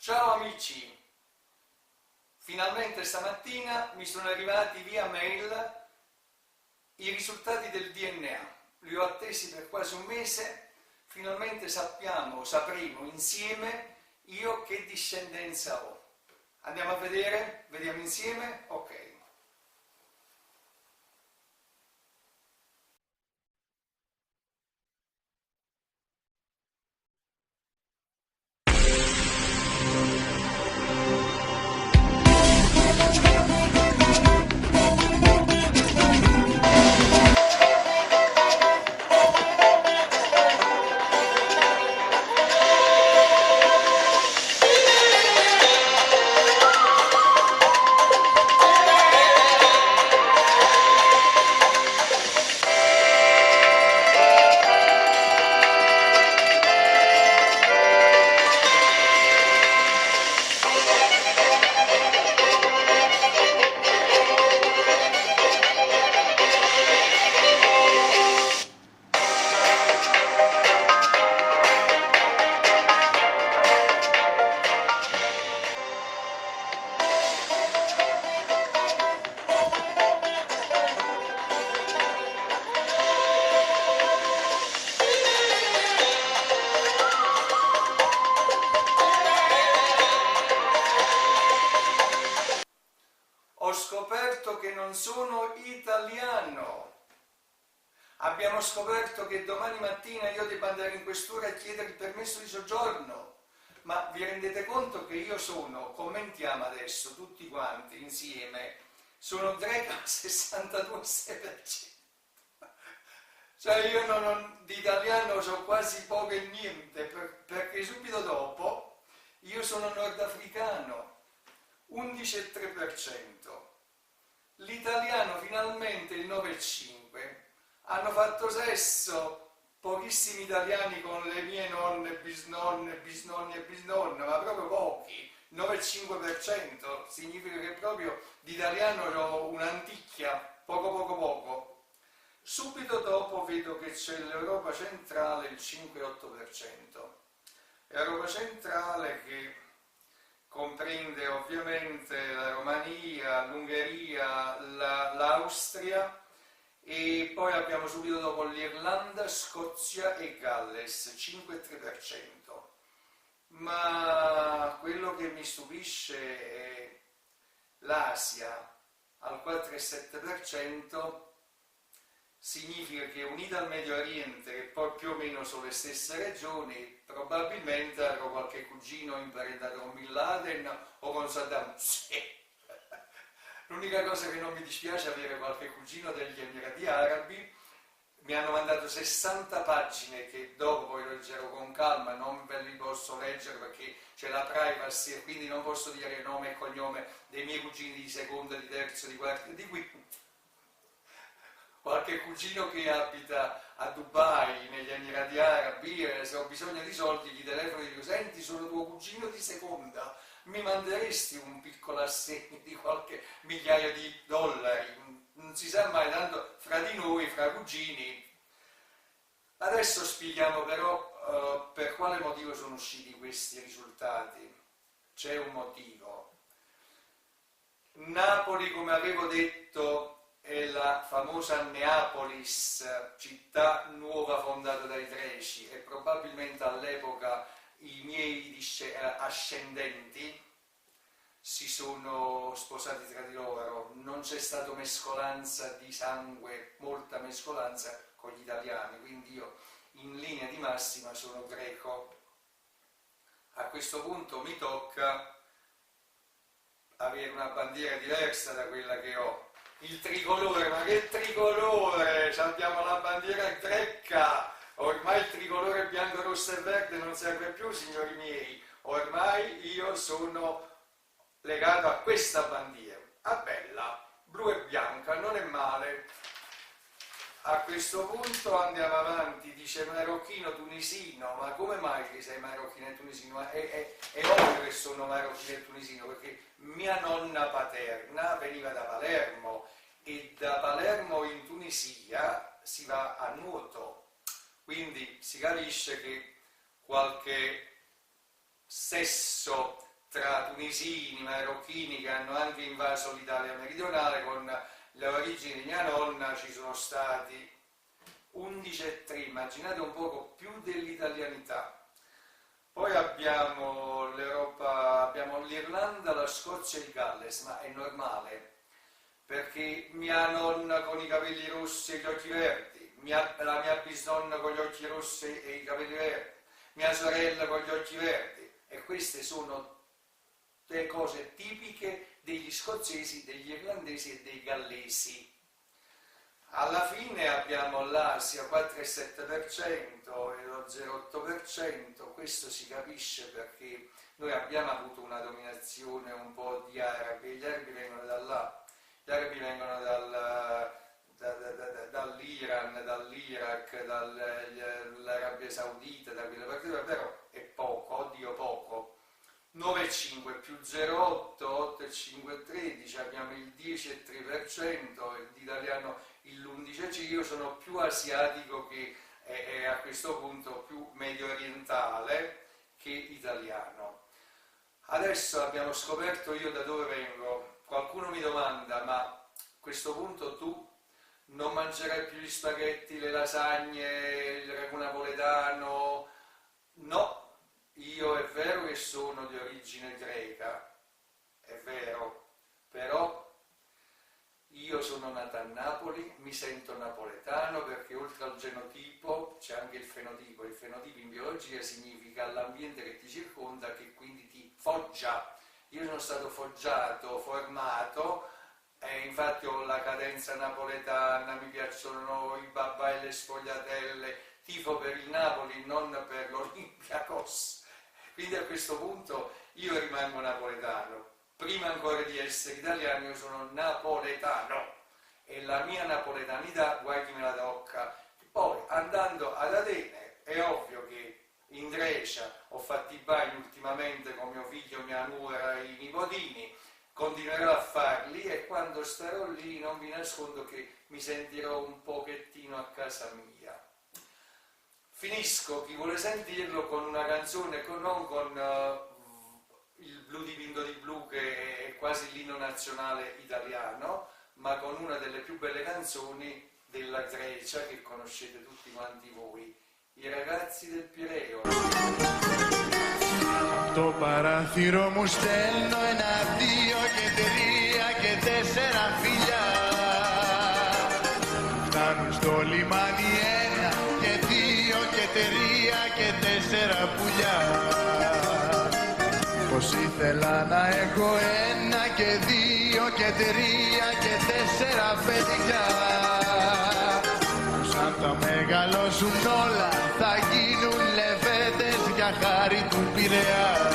Ciao amici, finalmente stamattina mi sono arrivati via mail i risultati del DNA. Li ho attesi per quasi un mese, finalmente sapremo insieme io che discendenza ho. Andiamo a vedere? Vediamo insieme? Ok. Ho scoperto che non sono italiano. Abbiamo scoperto che domani mattina io devo andare in questura a chiedere il permesso di soggiorno. Ma vi rendete conto che io sono, commentiamo adesso tutti quanti insieme, sono greco al 62%. Cioè io di italiano so quasi poco e niente, perché subito dopo io sono nordafricano, 11,3%. L'italiano finalmente il 9,5%. Hanno fatto sesso pochissimi italiani con le mie nonne, bisnonne, bisnonni e bisnonne, ma proprio pochi, 9,5%. Significa che proprio di italiano ho un'anticchia, poco. Subito dopo vedo che c'è l'Europa centrale, il 5,8%. L'Europa centrale che comprende ovviamente la Romania, l'Ungheria, l'Austria e poi abbiamo subito dopo l'Irlanda, Scozia e Galles, 5,3%. Ma quello che mi stupisce è l'Asia al 4,7%. Significa che unita al Medio Oriente, che poi più o meno sono le stesse regioni, probabilmente avrò qualche cugino imparentato con Bin Laden o con Saddam Hussein. L'unica cosa che non mi dispiace è avere qualche cugino degli Emirati Arabi. Mi hanno mandato 60 pagine che dopo poi leggerò con calma, non ve li posso leggere perché c'è la privacy e quindi non posso dire nome e cognome dei miei cugini di seconda, di terza, di quarta, di quinta. Qualche cugino che abita a Dubai, negli Emirati Arabi, se ho bisogno di soldi gli telefono e dico: senti, sono tuo cugino di seconda, mi manderesti un piccolo assegno di qualche migliaio di dollari? Non si sa mai, tanto fra di noi, fra cugini. Adesso spieghiamo però per quale motivo sono usciti questi risultati. C'è un motivo. Napoli, come avevo detto, è la famosa Neapolis, città nuova fondata dai Greci, e probabilmente all'epoca i miei ascendenti si sono sposati tra di loro, non c'è stata mescolanza di sangue, molta mescolanza con gli italiani, quindi io in linea di massima sono greco. A questo punto mi tocca avere una bandiera diversa da quella che ho. Il tricolore, ma che tricolore? Abbiamo la bandiera greca, ormai il tricolore bianco, rosso e verde non serve più, signori miei, ormai io sono legato a questa bandiera, bella, blu e bianca, non è male. A questo punto andiamo avanti, dice marocchino tunisino, ma come mai che sei marocchino e tunisino? È ovvio che sono marocchino e tunisino, perché mia nonna paterna veniva da Palermo e da Palermo in Tunisia si va a nuoto, quindi si capisce che qualche sesso tra tunisini, marocchini che hanno anche invaso l'Italia meridionale. Con le origini di mia nonna ci sono stati 11 e 3, immaginate un poco più dell'italianità. Poi abbiamo l'Europa, abbiamo l'Irlanda, la Scozia e il Galles, ma è normale, perché mia nonna con i capelli rossi e gli occhi verdi, la mia bisnonna con gli occhi rossi e i capelli verdi, mia sorella con gli occhi verdi, e queste sono le cose tipiche degli scozzesi, degli irlandesi e dei gallesi. Alla fine abbiamo l'Asia 4,7% e lo 0,8%, questo si capisce perché noi abbiamo avuto una dominazione un po' di arabi, gli arabi vengono da là, gli arabi vengono dall'Iran, dall'Iraq, dall'Arabia Saudita, da quelle parti, però è poco, oddio poco. 9,5 più 0,8, 8,5, 13, abbiamo il 10,3%, l'italiano l'11%, io sono più asiatico che a questo punto più medio orientale che italiano. Adesso abbiamo scoperto io da dove vengo. Qualcuno mi domanda, ma a questo punto tu non mangerai più gli spaghetti, le lasagne, il ragù napoletano? No. Io è vero che sono di origine greca, è vero, però io sono nato a Napoli, mi sento napoletano perché oltre al genotipo c'è anche il fenotipo. Il fenotipo in biologia significa l'ambiente che ti circonda, che quindi ti foggia. Io sono stato foggiato, formato, e infatti ho la cadenza napoletana, mi piacciono i babà e le sfogliatelle, tifo per il Napoli, non per l'Olympiakos. Quindi a questo punto io rimango napoletano, prima ancora di essere italiano io sono napoletano e la mia napoletanità guai chi me la tocca. Poi andando ad Atene è ovvio che in Grecia ho fatto i bagni ultimamente con mio figlio, mia nuora e i nipotini, continuerò a farli e quando starò lì non vi nascondo che mi sentirò un pochettino a casa mia. Finisco, chi vuole sentirlo, con una canzone, non con il Blu dipinto di blu che è quasi l'inno nazionale italiano, ma con una delle più belle canzoni della Grecia che conoscete tutti quanti voi, I ragazzi del Pireo. Το παράθυρο μου στέλνω 1, 2 και 3 και 4 φιλιά. Φτάνουν στο λιμάνι 1 και 2 και 3 και 4 πουλιά. Πως ήθελα να έχω 1 και 2 και 3 και 4 παιδιά. Πως αν τα μεγαλώσουν όλα θα γίνουν λεβέντες για χάρη του Πειραιά.